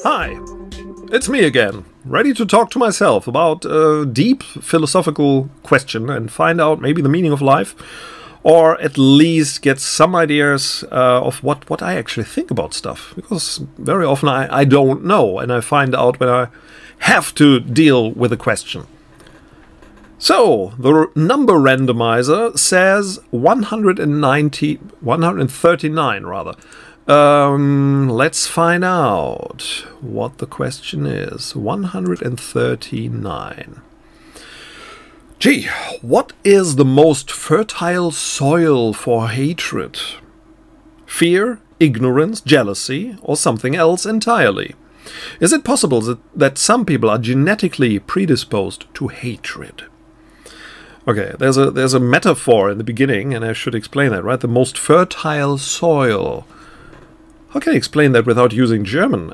Hi, it's me again, ready to talk to myself about a deep philosophical question and find out maybe the meaning of life, or at least get some ideas of what I actually think about stuff, because very often I don't know, and I find out when I have to deal with a question. So, the number randomizer says 139 rather. Let's find out what the question is. 139. Gee, what is the most fertile soil for hatred? Fear, ignorance, jealousy, or something else entirely? Is it possible that some people are genetically predisposed to hatred? Okay, there's a metaphor in the beginning, and I should explain that, right? The most fertile soil. How can I explain that without using German?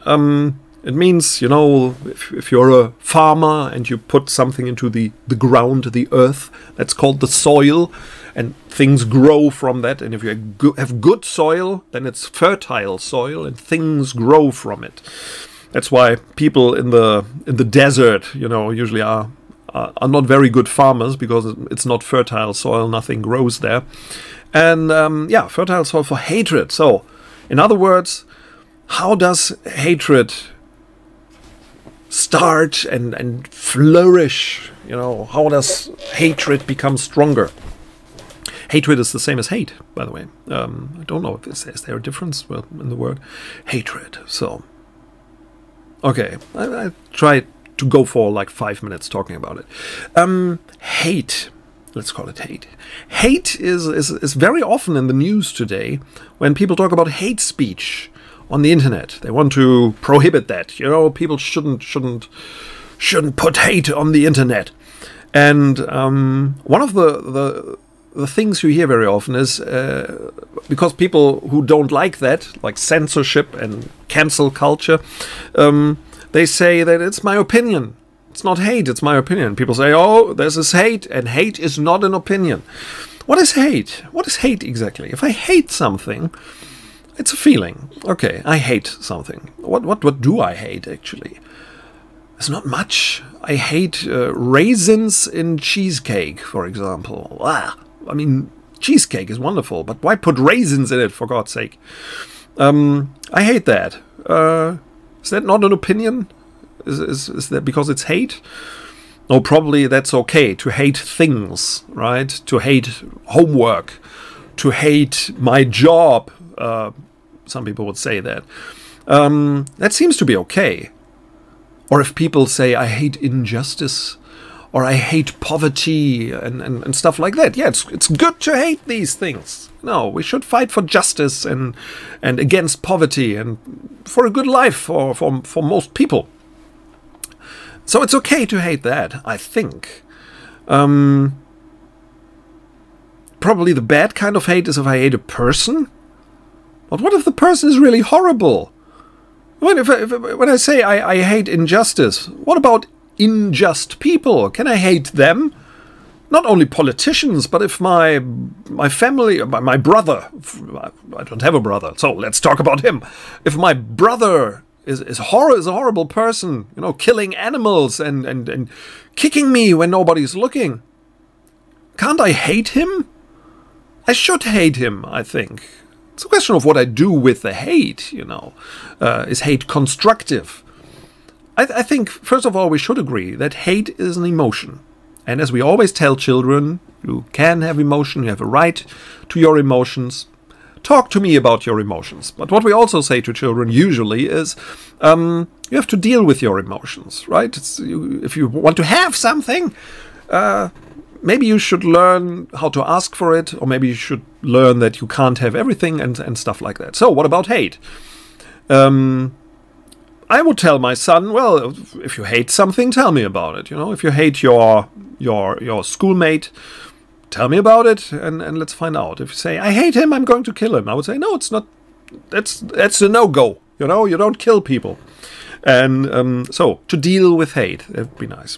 It means, you know, if you're a farmer and you put something into the ground, the earth, that's called the soil, and things grow from that. And if you have good soil, then it's fertile soil, and things grow from it. That's why people in the desert, you know, usually are not very good farmers, because it's not fertile soil, nothing grows there. And yeah, fertile soil for hatred. So, in other words, how does hatred start and flourish? You know, how does hatred become stronger? Hatred is the same as hate, by the way. I don't know if is there a difference in the word hatred. So, okay, I tried to go for like 5 minutes talking about it. Hate. Let's call it hate. Hate is very often in the news today when people talk about hate speech on the internet. They want to prohibit that. You know, people shouldn't put hate on the internet. And one of the things you hear very often is because people who don't like that, like censorship and cancel culture, they say that it's my opinion. It's not hate, it's my opinion. People say, oh, this is hate, and hate is not an opinion. What is hate? What is hate exactly? If I hate something, it's a feeling. Okay, I hate something. What do I hate, actually? It's not much. I hate raisins in cheesecake, for example. Ah, I mean, cheesecake is wonderful, but why put raisins in it, for God's sake? I hate that. Is that not an opinion? Is that because it's hate? No, probably that's okay to hate things, right? To hate homework, to hate my job. Some people would say that. That seems to be okay. Or if people say, I hate injustice, or I hate poverty, and stuff like that. Yeah, it's good to hate these things. No, we should fight for justice and against poverty and for a good life for most people. So it's okay to hate that, I think. Probably the bad kind of hate is if I hate a person. But what if the person is really horrible? When I say I hate injustice, what about unjust people? Can I hate them? Not only politicians, but if my family, my brother, I don't have a brother, so let's talk about him. If my brother is a horrible person, you know, killing animals and kicking me when nobody's looking, can't I hate him? I should hate him, I think. It's a question of what I do with the hate, you know. Is hate constructive? I think, first of all, we should agree that hate is an emotion. And as we always tell children, you can have emotion, you have a right to your emotions. Talk to me about your emotions. But what we also say to children usually is, you have to deal with your emotions, right? If you want to have something, maybe you should learn how to ask for it, or maybe you should learn that you can't have everything and stuff like that. So what about hate? I would tell my son, well, if you hate something, tell me about it. You know, if you hate your schoolmate, tell me about it, and let's find out. If you say, I hate him, I'm going to kill him, I would say, no, it's not. That's a no-go. You know, you don't kill people. And so, to deal with hate, that would be nice.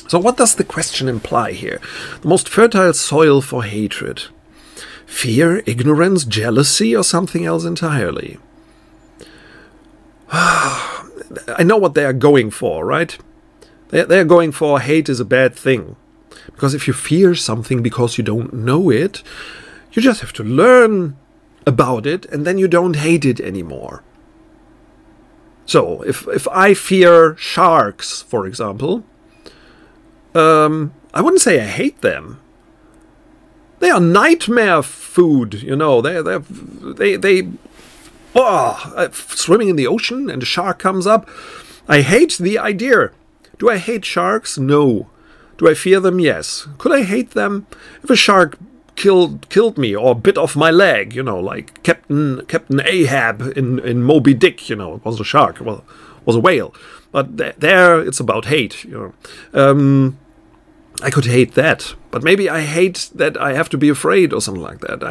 So what does the question imply here? The most fertile soil for hatred. Fear, ignorance, jealousy, or something else entirely? I know what they are going for, right? They're going for hate is a bad thing. Because if you fear something because you don't know it, you just have to learn about it and then you don't hate it anymore. So, if I fear sharks, for example, I wouldn't say I hate them. They are nightmare food, you know. Swimming in the ocean and a shark comes up. I hate the idea. Do I hate sharks? No. Do I fear them? Yes. Could I hate them? If a shark killed me or bit off my leg, you know, like Captain Ahab in Moby Dick, you know, it was a shark, well, it was a whale. But there it's about hate, you know. I could hate that, but maybe I hate that I have to be afraid or something like that.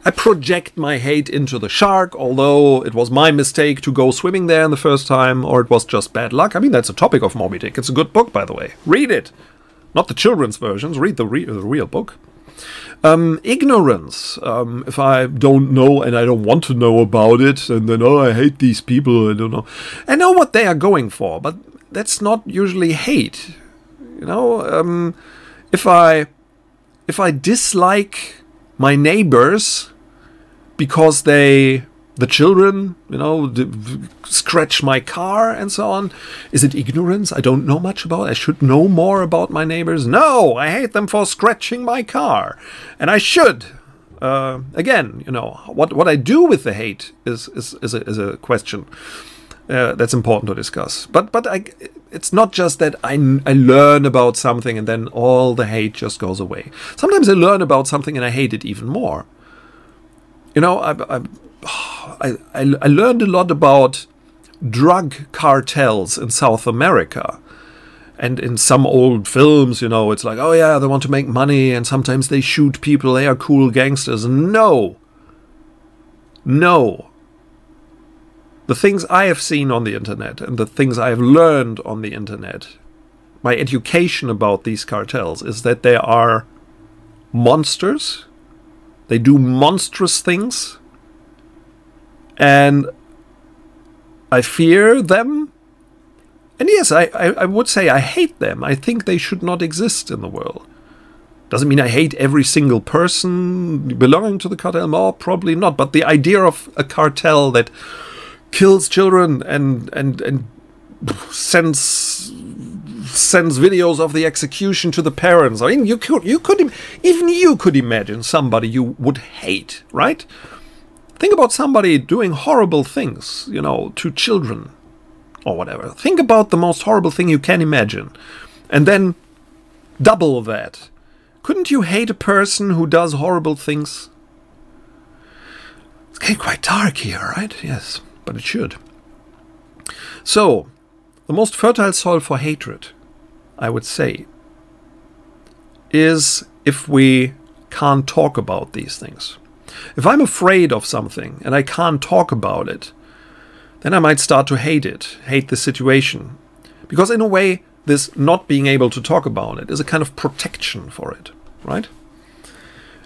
I project my hate into the shark, although it was my mistake to go swimming there in the first time, or it was just bad luck. I mean, that's a topic of Moby Dick. It's a good book, by the way. Read it. Not the children's versions. Read the real book. Ignorance. If I don't know and I don't want to know about it, and then, oh, I hate these people, I don't know. I know what they are going for, but that's not usually hate. You know, if I dislike my neighbors because the children, you know, scratch my car and so on, is it ignorance? I don't know much about it. I should know more about my neighbors. No, I hate them for scratching my car, and I should. Again, you know, what I do with the hate is a question that's important to discuss. But it's not just that I learn about something and then all the hate just goes away. Sometimes I learn about something and I hate it even more. You know, I learned a lot about drug cartels in South America. And in some old films, you know, it's like, oh yeah, they want to make money and sometimes they shoot people, they are cool gangsters. No. No. The things I have seen on the internet and the things I have learned on the internet, my education about these cartels is that they are monsters. They do monstrous things. And I fear them. And yes, I would say I hate them. I think they should not exist in the world. Doesn't mean I hate every single person belonging to the cartel. No, probably not. But the idea of a cartel that kills children and sends videos of the execution to the parents. I mean, you could imagine somebody you would hate, right? Think about somebody doing horrible things, you know, to children or whatever. Think about the most horrible thing you can imagine, and then double that. Couldn't you hate a person who does horrible things? It's getting quite dark here, right? Yes. But it should. So, the most fertile soil for hatred, I would say, is if we can't talk about these things. If I'm afraid of something and I can't talk about it, then I might start to hate it, hate the situation. Because in a way, this not being able to talk about it is a kind of protection for it, right?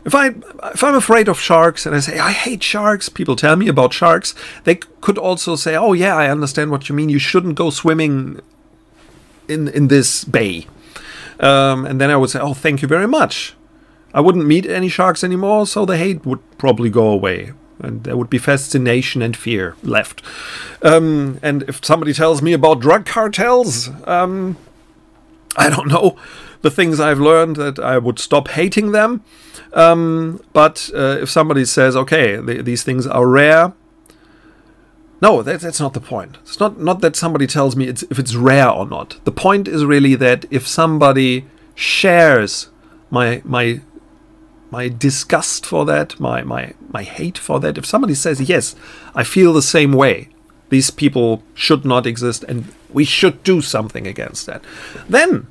If I'm afraid of sharks and I say, I hate sharks, people tell me about sharks, they could also say, oh yeah, I understand what you mean, you shouldn't go swimming in this bay. And then I would say, oh, thank you very much. I wouldn't meet any sharks anymore, so the hate would probably go away. And there would be fascination and fear left. And if somebody tells me about drug cartels, I don't know, the things I've learned, that I would stop hating them. But if somebody says, okay, these things are rare, no, that's not the point. It's not that somebody tells me if it's rare or not. The point is really that if somebody shares my disgust for that, my hate for that, if somebody says, yes, I feel the same way, these people should not exist and we should do something against that, then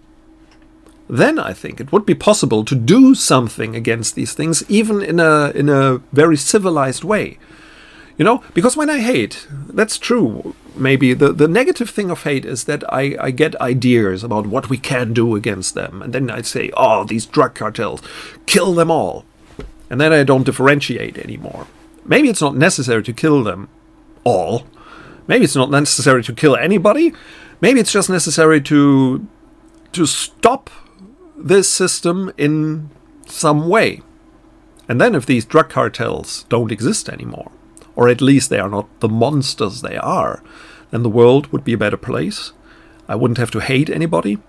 I think it would be possible to do something against these things, even in a very civilized way. You know, because when I hate, that's true. Maybe the negative thing of hate is that I get ideas about what we can do against them. And then I say, oh, these drug cartels, kill them all. And then I don't differentiate anymore. Maybe it's not necessary to kill them all. Maybe it's not necessary to kill anybody. Maybe it's just necessary to stop this system in some way. And then if these drug cartels don't exist anymore, or at least they are not the monsters they are, then the world would be a better place. I wouldn't have to hate anybody.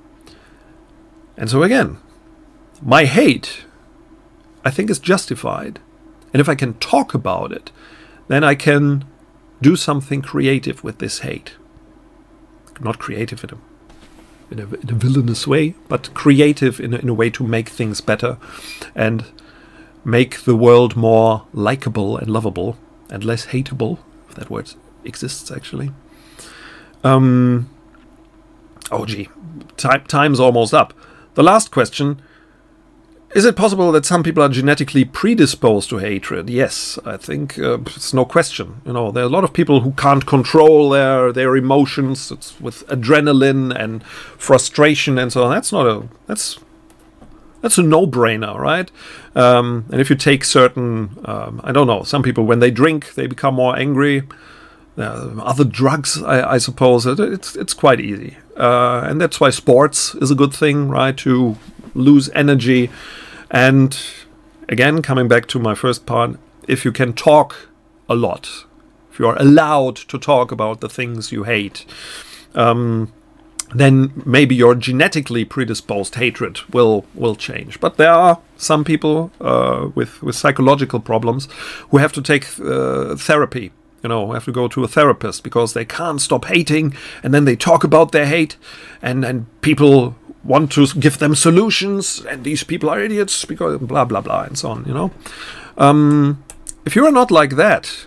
And so again, my hate, I think, is justified. And if I can talk about it, then I can do something creative with this hate. Not creative in a villainous way, but creative in a way to make things better and make the world more likable and lovable and less hateable, if that word exists actually. Oh gee, time's almost up. The last question: is it possible that some people are genetically predisposed to hatred? Yes, I think it's no question. You know, there are a lot of people who can't control their emotions. It's with adrenaline and frustration and so on. That's a no-brainer, right? And if you take certain, I don't know, some people, when they drink, they become more angry. Other drugs, I suppose, it's quite easy. And that's why sports is a good thing, right? To lose energy. And again, coming back to my first part, if you can talk a lot, if you are allowed to talk about the things you hate, then maybe your genetically predisposed hatred will change. But there are some people with psychological problems who have to take therapy, you know, have to go to a therapist because they can't stop hating, and then they talk about their hate, and people want to give them solutions, and these people are idiots because blah, blah, blah, and so on, you know. If you are not like that,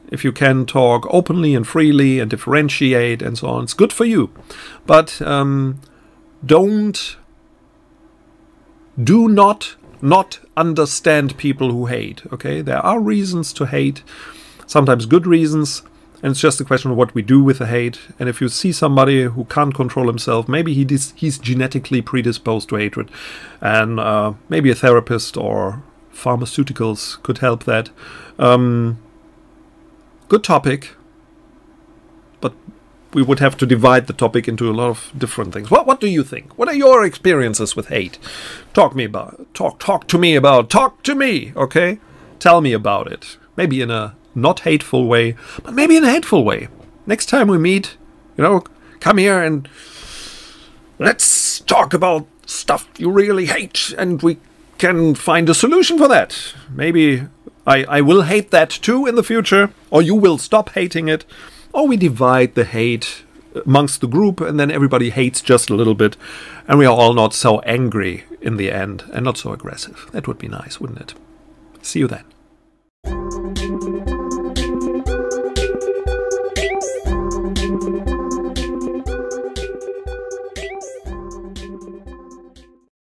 if you can talk openly and freely and differentiate and so on, it's good for you. But do not understand people who hate, okay? There are reasons to hate, sometimes good reasons, and it's just a question of what we do with the hate. And if you see somebody who can't control himself, maybe he's genetically predisposed to hatred, and maybe a therapist or pharmaceuticals could help that. Good topic, but we would have to divide the topic into a lot of different things. What do you think? What are your experiences with hate? Talk to me, okay? Tell me about it. Maybe in a not hateful way, but maybe in a hateful way. Next time we meet, you know, come here and let's talk about stuff you really hate, and we can find a solution for that. Maybe I will hate that too in the future, or you will stop hating it, or we divide the hate amongst the group and then everybody hates just a little bit and we are all not so angry in the end and not so aggressive. That would be nice, wouldn't it? See you then.